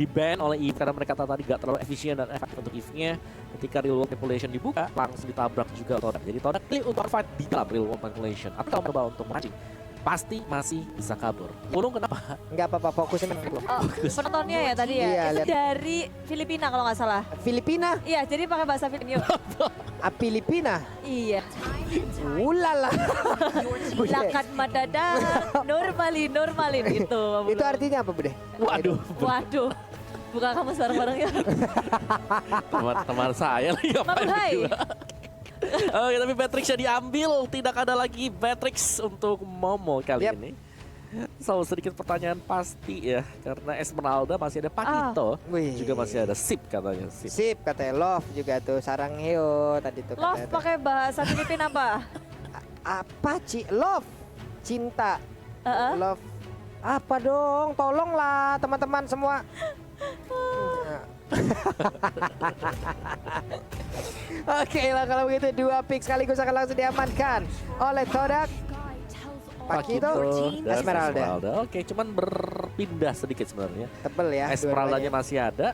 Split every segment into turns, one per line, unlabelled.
di-ban oleh EVE karena mereka tadi gak terlalu efisien dan efektif untuk EVE-nya. Ketika real world manipulation dibuka, langsung ditabrak juga Todak. Jadi Todak pilih untuk fight di dalam real world manipulation. Atau kalau coba untuk mancing, pasti masih bisa kabur. Burung kenapa?
Nggak apa-apa, fokusnya main dulu.
Penontonnya ya tadi ya.
Iya,
Itu
lihat.
dari Filipina kalau nggak salah.
Filipina?
Iya, jadi pakai bahasa Filipina.
Filipina?
Iya.
Ulala.
Lakat madadak, normalin gitu.
Itu artinya apa, Bude?
Waduh,
Waduh. Buka kamu bareng-bareng ya.
teman-teman saya lagi ngapain
Hai.
berdua. Oke, tapi Beatrix-nya diambil. Tidak ada lagi Beatrix untuk Momo kali
Yap.
ini. So, sedikit pertanyaan pasti ya. Karena Esmeralda masih ada Pakito.
Wih.
Juga masih ada Sip katanya. Sip.
Sip, katanya Love juga tuh. Sarangheo tadi tuh.
Love
katanya.
pakai bahasa Filipina apa?
Apa, Ci? Love. Cinta.
Heeh.
Love. Apa dong? Tolonglah teman-teman semua. Oke lah kalau begitu 2 pick sekaligus akan langsung diamankan oleh Todak, Pakito,
dan
Esmeralda.
Oke, cuman berpindah sedikit sebenarnya.
Tebel ya.
Esmeraldanya
dua-duanya.
masih ada.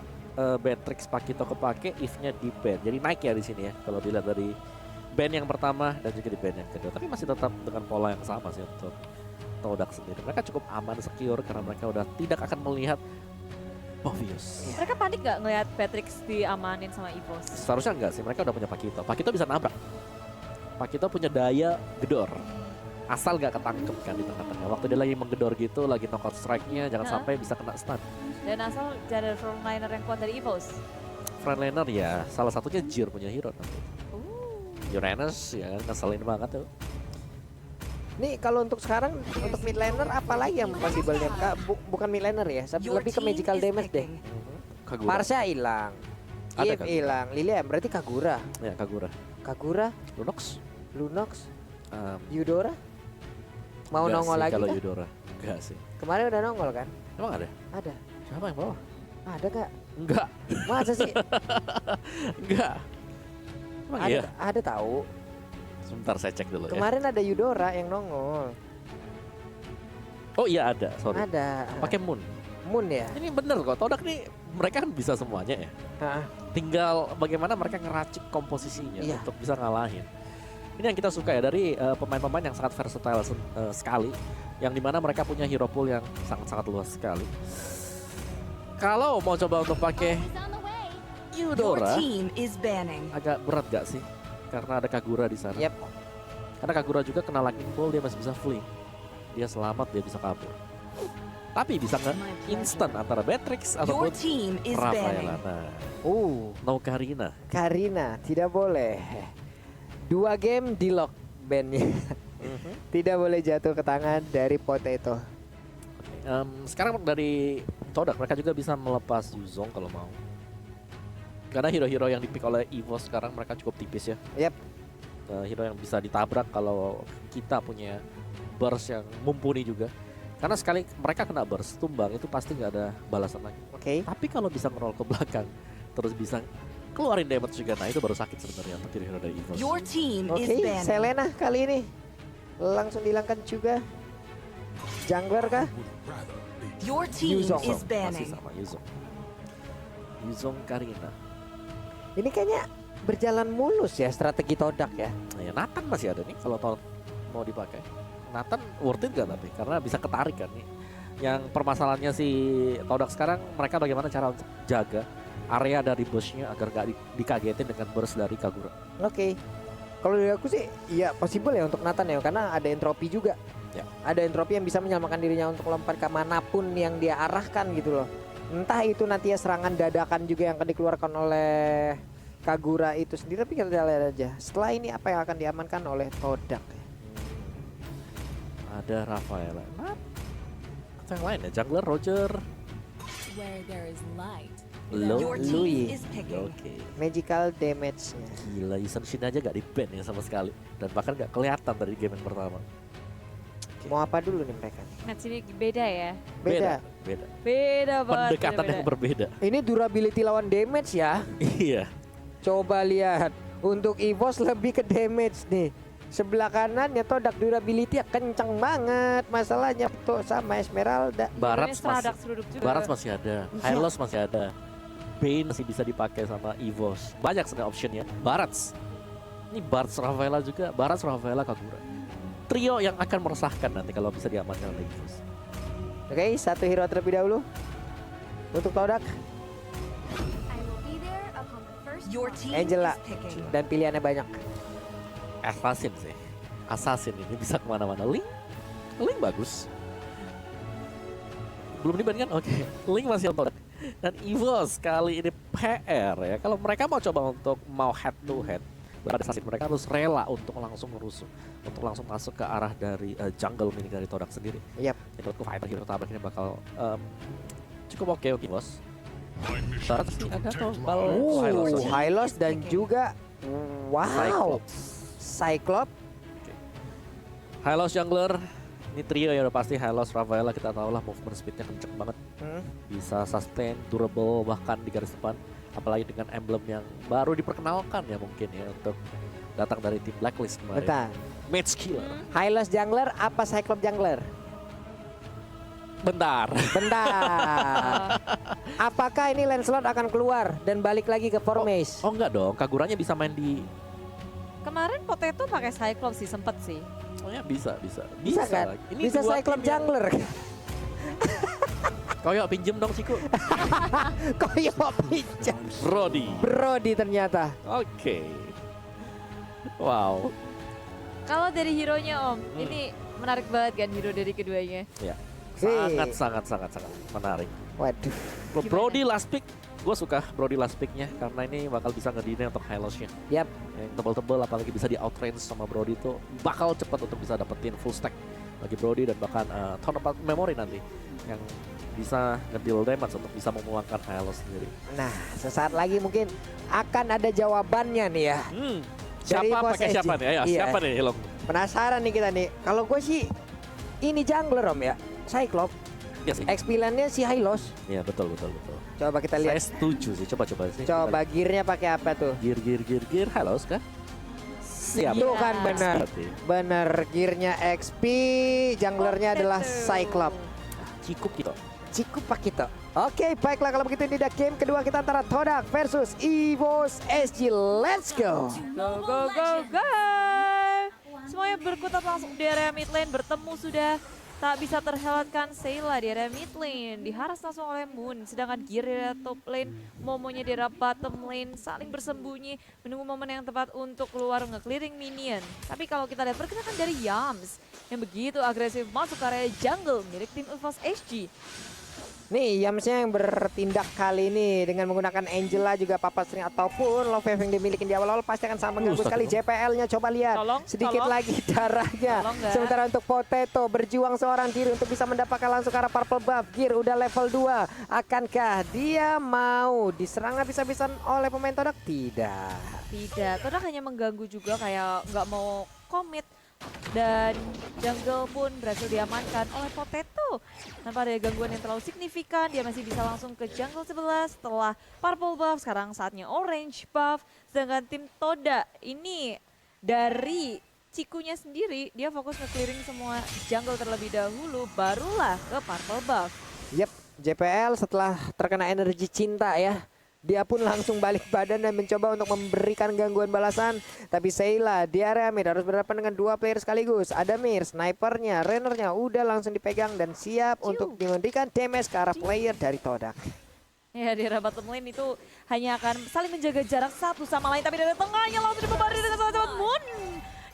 Beatrix Pakito kepake, If-nya di ban. Jadi naik ya di sini ya. Kalau dilihat dari ban yang pertama dan juga di ban yang kedua. Tapi masih tetap dengan pola yang sama sih untuk Todak sendiri. Mereka cukup aman, secure karena mereka udah tidak akan melihat obvious.
Mereka panik nggak ngelihat Patrix diamanin sama Evos?
Seharusnya enggak sih, mereka udah punya Pakito. Pakito bisa nabrak. Pakito punya daya gedor. Asal gak ketangkep kan di tengah-tengah. Waktu dia lagi menggedor gitu, lagi knockout strike-nya, jangan sampai bisa kena stun.
Dan asal jadi frontliner yang kuat dari Evos.
Frontliner ya, salah satunya Jir punya hero nanti. Uranus ya kan, ngeselin banget tuh.
Nih kalau untuk sekarang untuk mid laner apa lagi yang possible-nya? Bukan mid laner ya, lebih ke magical damage deh.
Kagura.
Marsha hilang.
Ada
Eve
Kagura.
hilang. Lilia berarti Kagura.
Ya, Kagura.
Kagura,
Lunox.
Lunox,
Um,
Eudora. Mau
enggak
nongol
sih
lagi
kalau
kah?
Eudora. Enggak sih.
Kemarin udah nongol kan?
Emang ada?
Ada.
Siapa yang bawa?
Ada gak?
Enggak.
Masa sih?
Enggak. Emang
ada,
iya?
ada tahu.
Sebentar saya cek dulu ya.
Kemarin ada Eudora yang nongol.
Oh iya ada, sorry.
Ada.
Pakai Moon.
Moon ya?
Ini bener kok, Todak nih mereka kan bisa semuanya ya.
Hah.
Tinggal bagaimana mereka ngeracik komposisinya
Iya.
untuk bisa ngalahin. Ini yang kita suka ya dari pemain-pemain yang sangat versatile sekali. Yang dimana mereka punya hero pool yang sangat-sangat luas sekali. Kalau mau coba untuk pakai Eudora,
team is banning.
agak berat gak sih? Karena ada Kagura di sana.
Yep.
Karena Kagura juga kena lightning bolt, dia masih bisa flee. Dia selamat, dia bisa kabur. Tapi bisa nggak instant antara Beatrix
Your
ataupun
team is banning.
Rafaela.
Oh,
No Karina.
Karina tidak boleh. 2 game di lock bandnya. Tidak boleh jatuh ke tangan dari Potato.
Sekarang dari Todak mereka juga bisa melepas Yuzong kalau mau. Karena hero-hero yang dipick oleh Evo sekarang mereka cukup tipis ya.
Yap.
Hero yang bisa ditabrak kalau kita punya burst yang mumpuni juga. Karena sekali mereka kena burst tumbang itu pasti nggak ada balasan lagi.
Oke.
Tapi kalau bisa ngerol ke belakang terus bisa keluarin damage juga, nah itu baru sakit sebenarnya untuk hero dari Evo.
Your team
Oke,
is banning.
Selena kali ini langsung dihilangkan juga. Jungler kah?
Your team
Yuzong.
is
Masih
banning.
sama Yuzong. Yuzong Karina.
Ini kayaknya berjalan mulus ya strategi Todak ya.
Nah, ya Nathan masih ada nih kalau mau dipakai. Nathan worth it gak tapi? Karena bisa ketarik kan nih. Yang permasalahannya si Todak sekarang mereka bagaimana cara untuk jaga area dari bush-nya agar gak dikagetin dengan burst dari Kagura.
Oke. Kalau dari aku sih ya possible ya untuk Nathan ya karena ada entropi juga.
Ya.
Ada entropi yang bisa menyelamatkan dirinya untuk lompat ke manapun yang dia arahkan gitu loh. Entah itu nanti ya serangan dadakan juga yang akan dikeluarkan oleh Kagura itu sendiri, tapi kita lihat aja. Setelah ini apa yang akan diamankan oleh Todak ya.
Ada Rafaela. Nah, yang lain ya, jungler Roger.
Where there is light.
Your
Louis.
team is picking.
Oke.
Magical damage-nya.
Gila, Yusen Shin aja gak di-ban ya sama sekali. Dan bahkan gak kelihatan dari game yang pertama.
Mau apa dulu nih mereka?
Match ini beda ya.
Beda.
Beda.
Beda banget.
Pendekatan
beda-beda.
yang berbeda.
Ini durability lawan damage ya.
Iya.
Coba lihat. Untuk EVOS lebih ke damage nih. Sebelah kanannya Todak durability kencang banget. Masalahnya tuh sama Esmeralda.
Barats
Stradux duduk juga.
Barats masih ada, Hylos masih ada, Bane masih bisa dipakai sama EVOS. Banyak sekali optionnya. Barats, ini Barats Rafaela juga, Barats Rafaela Kagura. Trio yang akan meresahkan nanti kalau bisa diamankan oleh EVOS.
Oke, satu hero terlebih dahulu untuk Todak.
Your team
Angela.
is picking.
Dan pilihannya banyak.
Assassin sih, Assassin ini bisa kemana-mana. Link bagus. Belum diban kan? Oke, Link masih on Todak. Dan EVOS kali ini PR ya. Kalau mereka mau coba untuk head to head, Assassin mereka harus rela untuk langsung merusuh, untuk langsung masuk ke arah dari jungle mini dari Todak sendiri.
Yap.
Menurutku fighter hero tabrak ini bakal cukup oke bos. Barats ini agak kebal. Hylos.
Hylos dan juga wow, Cyclops.
Hylos jungler. Ini trio ya udah pasti Hylos, Rafaela kita tahu lah movement speednya kenceng banget. Bisa sustain, durable bahkan di garis depan. Apalagi dengan emblem yang baru diperkenalkan ya mungkin ya untuk datang dari tim Blacklist kemarin.
Bentar.
Mage Killer.
Hylos jungler apa Cyclops jungler?
Bentar.
Bentar. Apakah ini Lancelot akan keluar dan balik lagi ke Formase?
Oh enggak dong, Kaguranya bisa main di...
Kemarin Potato pakai Cyclops sih, sempet sih.
Oh ya bisa.
Bisa kan?
Ini
Bisa
dua
Cyclops
tim yang-
jungler.
Koyok pinjem dong Ciku.
Koyok pinjam. Brody ternyata.
Oke. Wow.
Kalau dari hero-nya Om, ini menarik banget kan hero dari keduanya.
Ya.
Hei.
Sangat menarik.
Waduh.
Gimana?
Brody last pick. Gue suka Brody last picknya karena ini bakal bisa ngedine untuk Hylosnya.
Yap.
Yang tebal-tebal apalagi bisa di outrange sama Brody itu bakal cepat untuk bisa dapetin full stack bagi Brody dan bahkan ton of memory nanti yang bisa ngedeal damage untuk bisa memulangkan Hylos sendiri.
Nah, sesaat lagi mungkin akan ada jawabannya nih ya. Dari
Siapa
Pos
pakai
SG.
siapa nih? Ayo,
Iya.
siapa nih Hilong?
Penasaran nih kita nih. Kalau gue sih ini jungler Om ya. Cyclops.
Ya sih.
XP-nya si Hylos.
Iya betul.
Coba kita
Saya
lihat.
setuju sih. Coba sih.
Coba gearnya pakai apa tuh?
Gear Hylos kah? Siap.
Itu
Iya.
kan benar.
Berarti.
Bener, gearnya XP, junglernya adalah Cyclops.
Cukup gitu.
Cukup Pak Kito. Oke, baiklah kalau begitu ini game kedua kita antara Todak versus EVOS SG. Let's go.
Go. Semuanya berkutat langsung di area mid lane, bertemu sudah. Tak bisa terhelatkan Sayla di area mid lane, diharas langsung oleh Moon. Sedangkan Gear di area top lane, Momonya di area bottom lane, saling bersembunyi, menunggu momen yang tepat untuk keluar nge-clearing minion. Tapi kalau kita lihat pergerakan dari Yams, yang begitu agresif masuk ke area jungle milik tim EVOS SG.
Nih, Yamsnya yang bertindak kali ini dengan menggunakan Angela juga Papa String ataupun Love Wave yang dimiliki di awal-awal pasti akan sangat mengganggu sekali. JPL-nya coba lihat. Sedikit
Tolong.
lagi darahnya.
Tolong nggak?
Sementara untuk Potato berjuang seorang diri untuk bisa mendapatkan langsung ke arah purple buff. Gear udah level 2. Akankah dia mau diserang habis-habisan oleh pemain Todak? Tidak.
Todak hanya mengganggu juga kayak nggak mau komit. Dan jungle pun berhasil diamankan oleh Potato. Tanpa ada gangguan yang terlalu signifikan, dia masih bisa langsung ke jungle sebelah setelah purple buff, sekarang saatnya orange buff. Sedangkan tim Toda ini dari Cikunya sendiri, dia fokus nge-clearing semua jungle terlebih dahulu, barulah ke purple buff.
Yep, JPL setelah terkena energi cinta ya. Dia pun langsung balik badan dan mencoba untuk memberikan gangguan balasan. Tapi Sayla di area mid harus berhadapan dengan dua player sekaligus. Ada Mir, snipernya, Rennernya udah langsung dipegang dan siap untuk memberikan damage ke arah player dari Todak.
Ya di area bottom lane itu hanya akan saling menjaga jarak satu sama lain. Tapi dari tengahnya langsung dibebari dengan sangat-sangat Moon.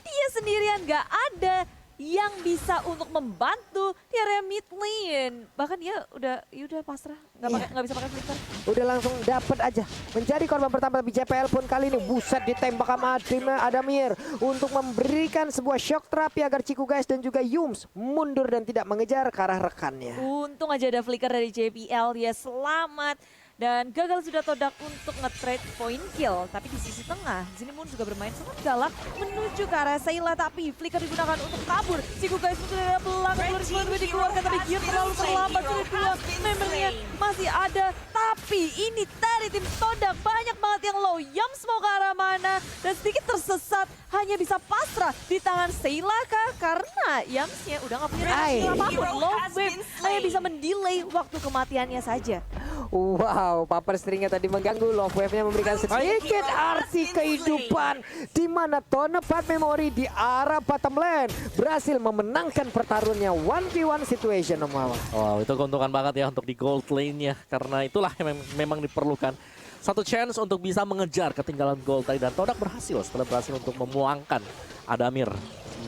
Dia sendirian gak ada yang bisa untuk membantu di area mid lane. Bahkan dia udah pasrah, nggak bisa pakai flicker.
Udah langsung dapat aja menjadi korban pertama, tapi JPL pun kali ini buset ditembak sama Adamir untuk memberikan sebuah shock terapi agar Ciku guys dan juga Yums mundur dan tidak mengejar ke arah rekannya.
Untung aja ada flicker dari JPL, dia selamat. Dan gagal sudah Todak untuk nge-trade point kill. Tapi di sisi tengah, di sini Moon juga bermain sangat galak menuju ke arah Sayla. Tapi flicker digunakan untuk kabur. Ciku guys sudah dari belakang, dikeluarkan tapi Gear terlalu terlambat. Sudah dua membernya masih ada. Tapi Tapi ini dari tim Todak banyak banget yang low. Yams mau ke arah mana dan sedikit tersesat. Hanya bisa pasrah di tangan Seila kah? Karena Yamsnya udah gak punya skill apapun. Low wave hanya bisa mendelay waktu kematiannya saja.
Wow, Paper Stringnya tadi mengganggu. Love Wave-nya memberikan sedikit arti kehidupan. Di mana Tonepad Memory di arah bottom lane berhasil memenangkan pertarungannya 1v1 situation, Om Wawa.
Wow, itu keuntungan banget ya untuk di gold lane-nya. Karena itulah yang memang diperlukan. Satu chance untuk bisa mengejar ketinggalan gold tadi. Dan Todak berhasil setelah berhasil untuk memuangkan Adamir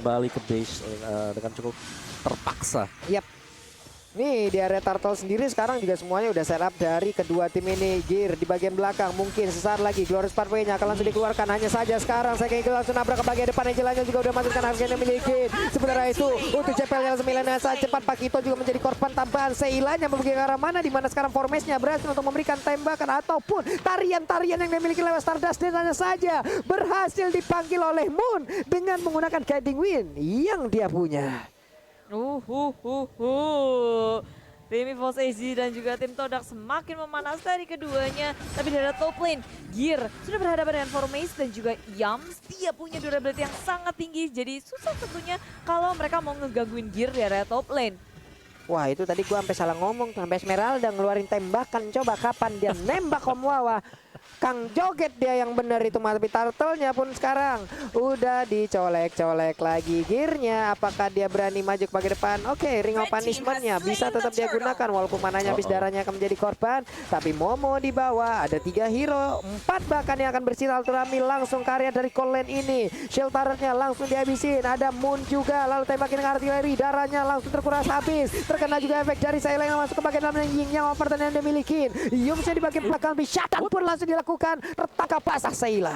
kembali ke base dengan cukup terpaksa.
Yap. Nih di area Turtle sendiri sekarang juga semuanya udah setup dari kedua tim ini. Gear di bagian belakang mungkin sesaat lagi Glorious Pathway-nya akan langsung dikeluarkan. Hanya saja sekarang saya kayak langsung nabrak ke bagian depan. Angelanya juga udah masukkan harganya miliki. Sebenarnya itu untuk CPL 9 saat cepat Pakito juga menjadi korban tambahan. Seilanya memiliki ke arah mana, di mana sekarang Formation-nya berhasil untuk memberikan tembakan ataupun tarian-tarian yang dimiliki lewat Stardust. Dan hanya saja berhasil dipanggil oleh Moon dengan menggunakan Guiding Wind yang dia punya.
Tim EVOS AZ dan juga tim Todak semakin memanas dari keduanya. Tapi dari top lane, Gear sudah berhadapan dengan Formation dan juga Yams. Dia punya durability yang sangat tinggi, jadi susah tentunya kalau mereka mau ngegangguin Gear di area top lane.
Wah itu tadi gua sampai salah ngomong, sampai Esmeralda ngeluarin tembakan. Coba kapan dia nembak Om Wawa. Kang joget dia yang benar itu, tapi Turtle-nya pun sekarang udah dicolek-colek lagi gearnya. Apakah dia berani maju ke bagian depan? Oke, Ring of Punishment-nya bisa tetap dia gunakan walaupun mananya habis, darahnya akan menjadi korban. Tapi Momo di bawah, ada 3 hero, 4 bahkan yang akan bersilaturahmi langsung karya dari Cold Lane ini. Shield turret-nya langsung dihabisin, ada Moon juga, lalu tembakin dengan artileri, darahnya langsung terkuras habis. Terkena juga efek dari Seila yang masuk ke bagian dalam yang pertandingan yang dia miliki. Yumsnya di bagian belakang, shutdown pun langsung dilakukan. Retangkap basah Seila.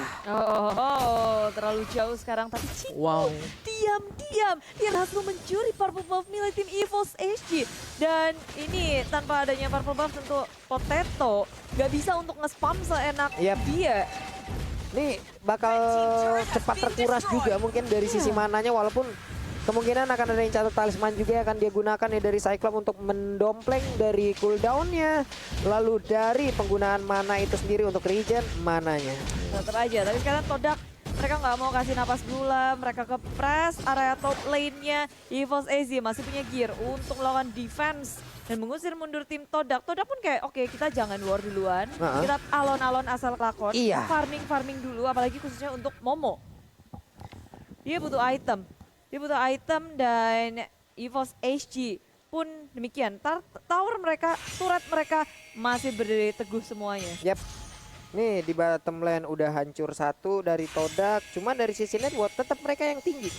Terlalu jauh sekarang. Tapi Cinggu diam-diam dia langsung mencuri purple buff milik tim EVOS SG. Dan ini tanpa adanya purple buff tentu Potato gak bisa untuk nge-spam seenak dia.
Nih bakal cepat terkuras juga mungkin dari sisi mananya, walaupun kemungkinan akan ada yang catat talisman juga akan dia gunakan ya dari Cyclops untuk mendompleng dari cooldown-nya. Lalu dari penggunaan mana itu sendiri untuk regen mananya.
Tetap aja, tapi sekarang Todak mereka nggak mau kasih napas gula, mereka ke press area top lane-nya. EVOS AZ masih punya gear untuk melakukan defense dan mengusir mundur tim Todak. Todak pun kayak oke, kita jangan war duluan, kita alon-alon asal lakon, farming dulu, apalagi khususnya untuk Momo. Dia butuh item. Dan EVOS HG pun demikian. Tower mereka, turret mereka masih berdiri teguh semuanya.
Yap. Nih di bottom lane udah hancur satu dari Todak. Cuman dari sisi network tetap mereka yang tinggi.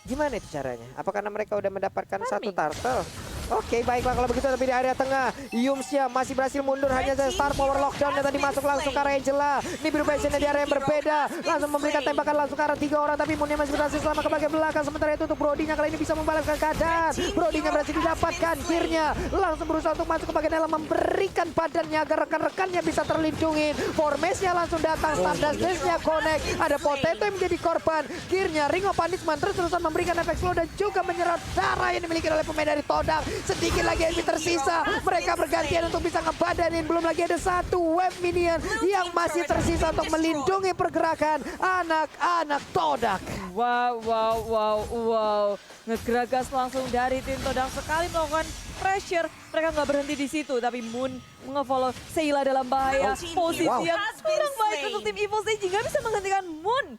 Gimana itu caranya? Apa karena mereka udah mendapatkan satu turtle? Oke, baiklah kalau begitu. Tapi di area tengah Yumsnya masih berhasil mundur. Hanya saja Star Power Lockdown-nya tadi masuk langsung ke area Angela. Ini berubah di area yang berbeda. Langsung memberikan tembakan langsung ke arah 3 orang. Tapi Moonnya masih berhasil selama ke bagian belakang. Sementara itu untuk Brody-nya kali ini bisa membalaskan keadaan. Brody-nya berhasil didapatkan. Gear-nya langsung berusaha untuk masuk ke bagian dalam, memberikan badannya agar rekan-rekannya bisa terlindungi. Formation-nya langsung datang. Stardust Dash-nya connect. Ada Potato yang menjadi korban. Gear-nya Ring of Punishment terus-terusan memberikan efek slow dan juga menyerap darah yang dimiliki oleh pemain dari Todak. Sedikit lagi yang tersisa, mereka bergantian untuk bisa ngebadanin. Belum lagi ada satu web minion yang masih tersisa untuk melindungi pergerakan anak-anak Todak.
Wow. Ngegeragas langsung dari tim Todak sekali melakukan pressure. Mereka nggak berhenti di situ, tapi Moon nge-follow Seila dalam bahaya. Posisi yang kurang baik untuk tim EVOS AZ, nggak bisa menghentikan Moon.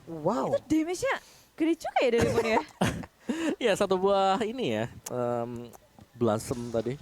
Wow.
Itu damage-nya gede juga ya dari Moon ya.
Ya satu buah ini ya, Blossom tadi.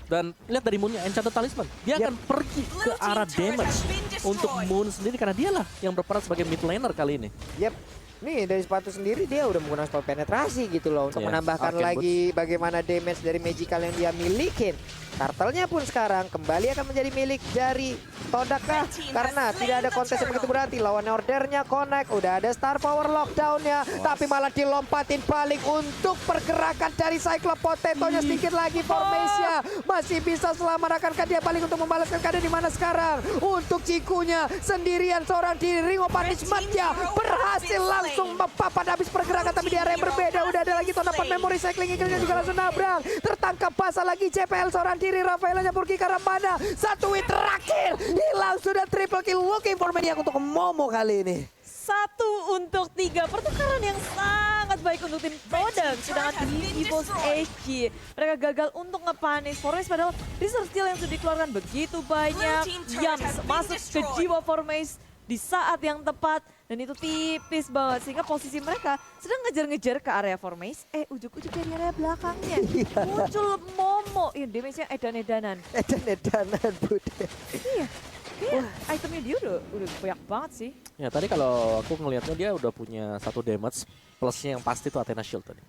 Dan lihat dari Moonnya, Enchanted Talisman. Dia akan pergi ke arah damage untuk Moon sendiri karena dialah yang berperan sebagai mid laner kali ini.
Yap. Nih dari sepatu sendiri dia udah menggunakan spell penetrasi gitu loh untuk menambahkan lagi bagaimana damage dari magical yang dia milikin. Turtle-nya pun sekarang kembali akan menjadi milik dari Todak kah? Karena tidak ada kontes yang begitu berarti. Lawan ordernya connect, udah ada Star Power Lockdown-nya, tapi malah dilompatin balik untuk pergerakan dari Cyclops. Potato-nya sedikit lagi, Formation masih bisa selamat. Akankah dia balik untuk membalaskan keadaan di mana sekarang? Untuk Cikunya sendirian seorang diri, Ring of Punishment-nya berhasil langsung langsung papan habis pergerakan tapi di area yang berbeda. Udah ada lagi tuh dapat memory cycling, Eagle-nya juga langsung nabrak. Tertangkap basah lagi JPL seorang diri. Rafaela nyambur ke arah mana? Satu hit terakhir. Hilang sudah triple kill. Looking for Maniac untuk Momo kali ini.
1 untuk 3, pertukaran yang sangat baik untuk tim Todak. Sedangkan tim EVOS HG, mereka gagal untuk nge-punish Formace, padahal resource steal yang sudah dikeluarkan begitu banyak. Yams masuk ke jiwa Formace di saat yang tepat, dan itu tipis banget sehingga posisi mereka sedang ngejar-ngejar ke area Formace. Ujuk-ujuk dari area belakangnya muncul Momo, damage-nya edan-edanan.
Edan-edanan Bude.
Iya. Iya, itemnya dia udah banyak banget sih.
Ya tadi kalau aku ngelihatnya dia udah punya 1 damage, plusnya yang pasti itu Athena Shield tadi.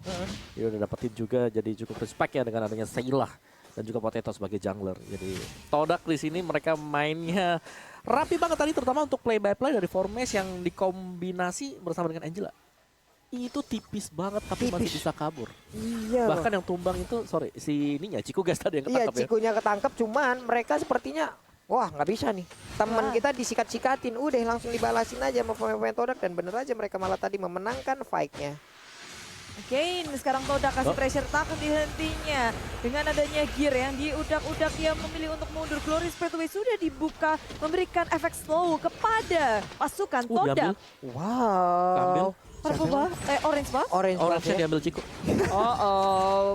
Dia udah dapetin juga, jadi cukup respect ya dengan adanya Sayla dan juga Potato sebagai jungler. Jadi Todak di sini mereka mainnya rapi banget tadi, terutama untuk play by play dari Formace yang dikombinasi bersama dengan Angela. Itu tipis banget tapi masih bisa kabur.
Iya.
Bahkan yang tumbang itu, sorry, si ininya Ciku Gas tadi yang
Iya,
ketangkap ya.
Cikunya ketangkep, cuman mereka sepertinya wah nggak bisa nih. Teman kita disikat-sikatin, udah langsung dibalasin aja sama pemain-pemain Todak, dan bener aja mereka malah tadi memenangkan fight-nya.
Oke, ini sekarang Todak kasih pressure takut dihentinya. Dengan adanya gear yang diudak-udak, dia memilih untuk mundur. Glory Pathway sudah dibuka, memberikan efek slow kepada pasukan Todak.
Diambil. Ambil.
Wow.
Purple bah? Orange bah?
Orange
Orange-nya
buff ya.
diambil Ciku.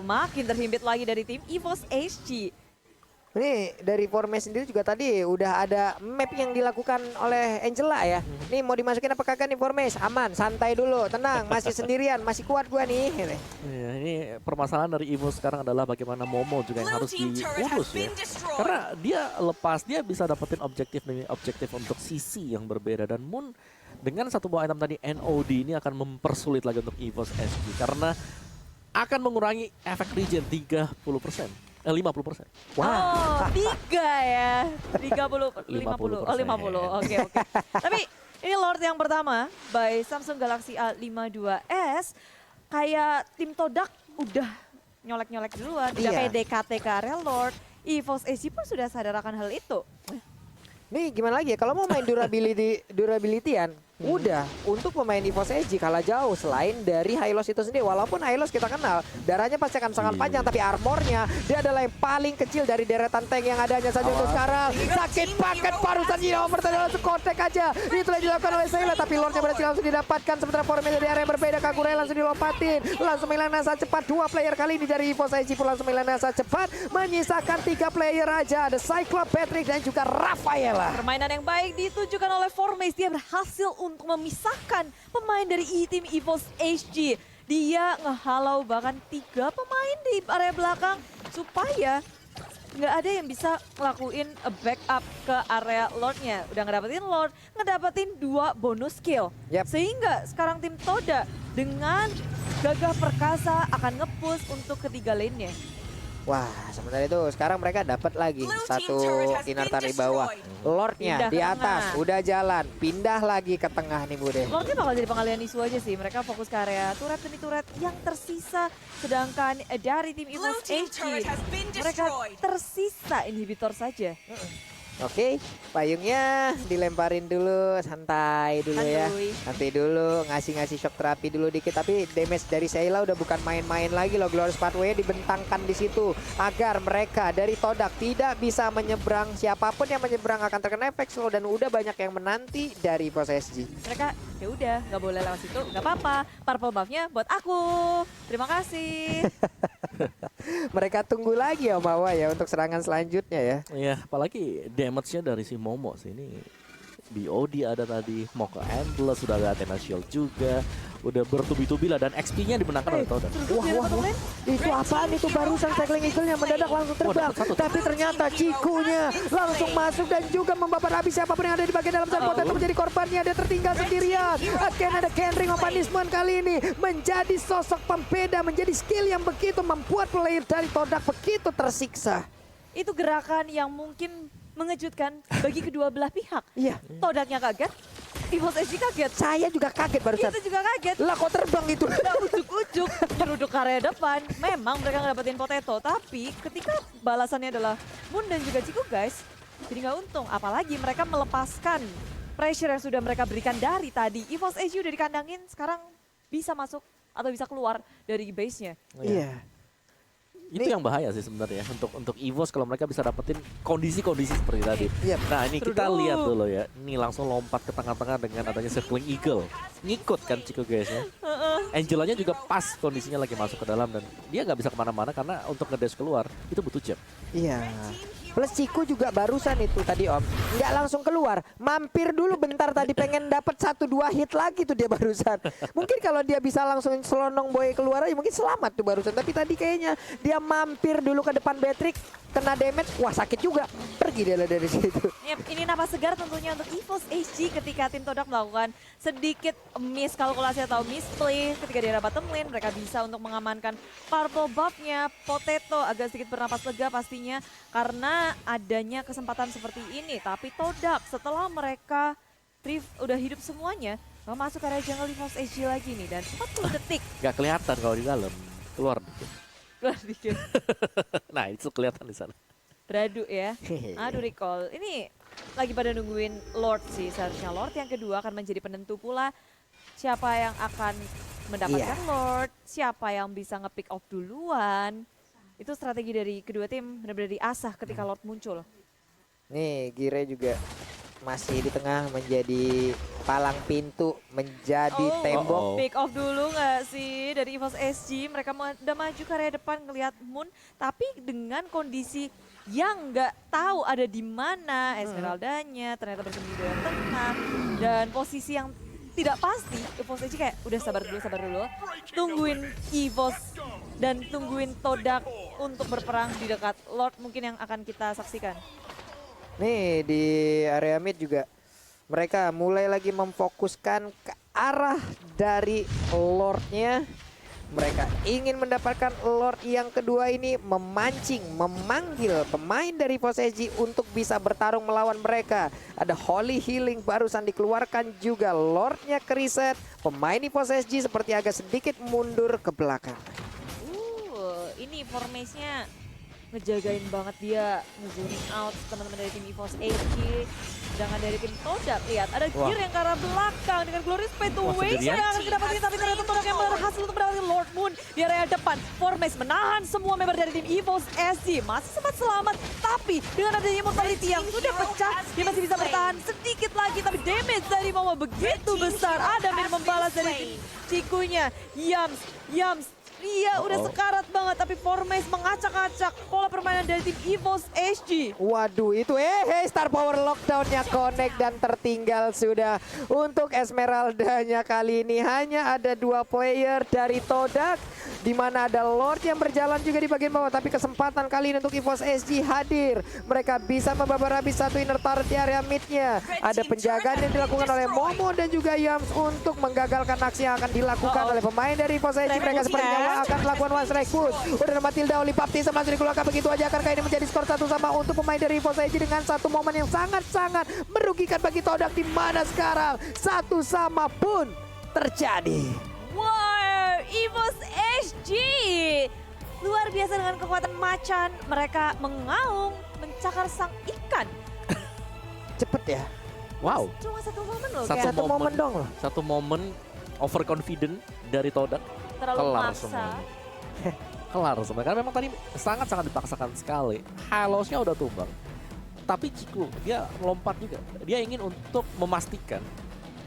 Makin terhimpit lagi dari tim EVOS HG.
Ini dari Formace sendiri juga tadi udah ada map yang dilakukan oleh Angela ya. Nih mau dimasukin apa kagak nih Formace? Aman, santai dulu, tenang, masih sendirian, masih kuat gua nih.
Ya, ini permasalahan dari EVOS sekarang adalah bagaimana Momo juga yang harus diurus ya. Karena dia bisa dapetin objektif demi objektif untuk sisi yang berbeda, dan Moon dengan 1 buah item tadi NOD ini akan mempersulit lagi untuk EVOS SG karena akan mengurangi efek regen 50%. 50%.
Oh, 3 ya. 50, 50. Oh, 50. Oke. Tapi ini Lord yang pertama by Samsung Galaxy A52s. Kayak tim Todak udah nyolek-nyolek duluan. Udah kayak DKT ke area Lord. EVOS HG pun sudah sadar akan hal itu.
Nih gimana lagi ya, kalau mau main durability-an, udah untuk pemain EVOS HG kalah jauh selain dari Hylos itu sendiri. Walaupun Hylos kita kenal darahnya pasti akan sangat panjang, tapi armornya dia adalah yang paling kecil dari deretan tank yang adanya saja untuk sekarang. Sakit paket barusan Nino pertandingan langsung kontek aja. Itu yang dilakukan oleh Sayla, tapi Lordnya berhasil langsung didapatkan. Sementara Formace dari area yang berbeda, Kagura langsung dilompatin. Langsung menghilang nasa cepat, 2 player kali ini dari EVOS HG pun langsung menghilang nasa cepat. Menyisakan 3 player aja, ada Cyclops, Patrick dan juga Rafaela.
Permainan yang baik ditujukan oleh Formace. Dia berhasil untuk memisahkan pemain dari tim EVOS HG. Dia ngehalau bahkan 3 pemain di area belakang supaya nggak ada yang bisa ngelakuin a backup ke area Lordnya. Udah ngedapetin Lord, ngedapetin 2 bonus skill. Sehingga sekarang tim Toda dengan gagah perkasa akan nge-push untuk ketiga lane-nya.
Wah, sementara itu sekarang mereka dapat lagi 1 inner di bawah. Lordnya
Pindah
di
ke
atas,
tengah.
udah jalan, pindah lagi ke tengah nih Bude.
Lordnya bakal jadi pengalian isu aja sih. Mereka fokus ke area turret demi turret yang tersisa. Sedangkan dari tim EVOS HG, mereka tersisa inhibitor saja.
Oke, payungnya dilemparin dulu, santai dulu ya.
Santuy.
Nanti dulu ngasih shock terapi dulu dikit, tapi damage dari Sayla udah bukan main-main lagi loh. Glorious Pathway dibentangkan di situ agar mereka dari Todak tidak bisa menyeberang. Siapapun yang menyeberang akan terkena efek slow, dan udah banyak yang menanti dari EVOS SG.
Mereka ya udah nggak boleh lewat situ, nggak apa-apa. Purple buff-nya buat aku. Terima kasih.
Mereka tunggu lagi ya Mawa ya untuk serangan selanjutnya ya.
Iya, apalagi damage-nya dari si Momo sih ini. BOD ada tadi, mau ke Endless, sudah ada Athena Shield juga. Udah bertubi-tubi lah, dan XP-nya dimenangkan oleh Todak.
Wah, itu apaan itu, barusan cycling eagle-nya mendadak langsung terbang. Tapi ternyata Cikunya langsung masuk dan juga membabat habis siapapun yang ada di bagian dalam sana. Potato menjadi korbannya, dia tertinggal sendirian. Akan ada Kendring of Punishment kali ini menjadi sosok pembeda, menjadi skill yang begitu membuat player dari Todak begitu tersiksa.
Itu gerakan yang mungkin mengejutkan bagi kedua belah pihak.
Iya.
Todaknya kaget, EVOS SG kaget.
Saya juga kaget barusan.
Kita juga kaget.
Lah kok terbang itu?
Udah ujuk-ujuk nyeruduk ke area depan. Memang mereka ngedapetin Potato, tapi ketika balasannya adalah Moon dan juga Ciku guys, jadi nggak untung. Apalagi mereka melepaskan pressure yang sudah mereka berikan dari tadi. EVOS SG udah dikandangin, sekarang bisa masuk atau bisa keluar dari base-nya.
Iya.
Itu yang bahaya sih sebenarnya untuk EVOS kalau mereka bisa dapetin kondisi-kondisi seperti tadi.
Iya.
Nah ini
Seru
kita
dulu.
lihat dulu ya. Ini langsung lompat ke tengah-tengah dengan adanya Circling Eagle. Ngikut kan Chico guys-nya. Angelanya juga pas kondisinya lagi masuk ke dalam dan dia nggak bisa kemana-mana karena untuk ngedash keluar itu butuh jam.
Iya. Plus Ciku juga barusan itu tadi Om, nggak langsung keluar, mampir dulu bentar tadi pengen dapat 1-2 hit lagi tuh dia barusan. Mungkin kalau dia bisa langsung selonong boy keluar aja mungkin selamat tuh barusan. Tapi tadi kayaknya dia mampir dulu ke depan Beatrix, kena damage, wah sakit juga, pergi dia dari situ.
Yep, ini napas segar tentunya untuk EVOS SG ketika tim Todak melakukan sedikit miskalkulasi atau misplay ketika di arah bottom lane. Mereka bisa untuk mengamankan purple buff-nya. Potato agak sedikit bernapas lega pastinya karena adanya kesempatan seperti ini. Tapi Todak setelah mereka udah hidup semuanya, masuk area jungle EVOS SG lagi nih. Dan 40 detik.
Nggak kelihatan kalau di dalam. Keluar dikit.
Keluar dikit.
Nah itu kelihatan di sana.
Beradu ya. Aduh recall. Ini lagi pada nungguin Lord sih. Seharusnya Lord yang kedua akan menjadi penentu pula siapa yang akan mendapatkan Lord, siapa yang bisa nge-pick off duluan. Itu strategi dari kedua tim benar-benar diasah ketika Lord muncul.
Nih Gire juga masih di tengah menjadi palang pintu, menjadi tembok.
Pick off dulu nggak sih dari EVOS SG? Mereka udah maju ke area depan ngelihat Moon, tapi dengan kondisi yang nggak tahu ada di mana Esmeraldanya, ternyata bersembunyi di tengah dan posisi yang tidak pasti. EVOS SG kayak udah sabar dulu, tungguin EVOS dan tungguin Todak untuk berperang di dekat Lord mungkin yang akan kita saksikan.
Nih di area mid juga mereka mulai lagi memfokuskan ke arah dari Lordnya. Mereka ingin mendapatkan Lord yang kedua ini, memancing, memanggil pemain dari EVOS SG untuk bisa bertarung melawan mereka. Ada Holy Healing barusan dikeluarkan juga, Lordnya ke reset. Pemain EVOS SG seperti agak sedikit mundur ke belakang.
Ini formasinya ngejagain banget dia, nge-zooming out teman-teman dari tim EVOS SG. Sedangkan dari tim Todak, lihat ada gear yang ke arah belakang dengan Glorious Pay to Waste yang akan didapatkan, tapi ternyata Todak yang berhasil untuk mendapatkan Lord Moon di area depan. Formes menahan semua member dari tim EVOS SG, masih sempat selamat, tapi dengan adanya immortality yang sudah pecah, dia masih bisa bertahan sedikit lagi, tapi damage dari Momo begitu besar. Ada min membalas dari tim Cikunya, Yams. Iya udah sekarat banget, tapi Formes mengacak-acak pola permainan dari tim EVOS SG.
Waduh itu Star Power Lockdown-nya connect dan tertinggal sudah. Untuk Esmeraldanya kali ini hanya ada 2 player dari Todak, di mana ada Lord yang berjalan juga di bagian bawah, tapi kesempatan kali ini untuk EVOS SG hadir. Mereka bisa membabar habis satu inner turret di area mid-nya. Ada penjagaan yang dilakukan oleh Momo dan juga Yams untuk menggagalkan aksi yang akan dilakukan oleh pemain dari EVOS SG. Mereka sepertinya akan melakukan one strike push. Udah ada Matilda, Oli Baptista masih dikeluarkan begitu aja. Akankah ini menjadi skor 1-1 untuk pemain dari EVOS SG dengan satu momen yang sangat-sangat merugikan bagi Todak, di mana sekarang 1-1 pun terjadi.
Wow, EVOS SG luar biasa dengan kekuatan macan. Mereka mengaung, mencakar sang ikan.
Cepet ya.
Wow.
Cuma satu momen loh,
Satu
kayak
Satu momen dong loh.
Satu momen overconfident dari Todak.
terlalu
Kelar
maksa.
semuanya. Kelar semuanya. Karena memang tadi sangat-sangat dipaksakan sekali. Halosnya udah tumbang. Tapi Ciku, dia melompat juga. Dia ingin untuk memastikan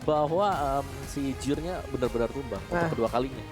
bahwa si Jirnya benar-benar tumbang untuk kedua kalinya.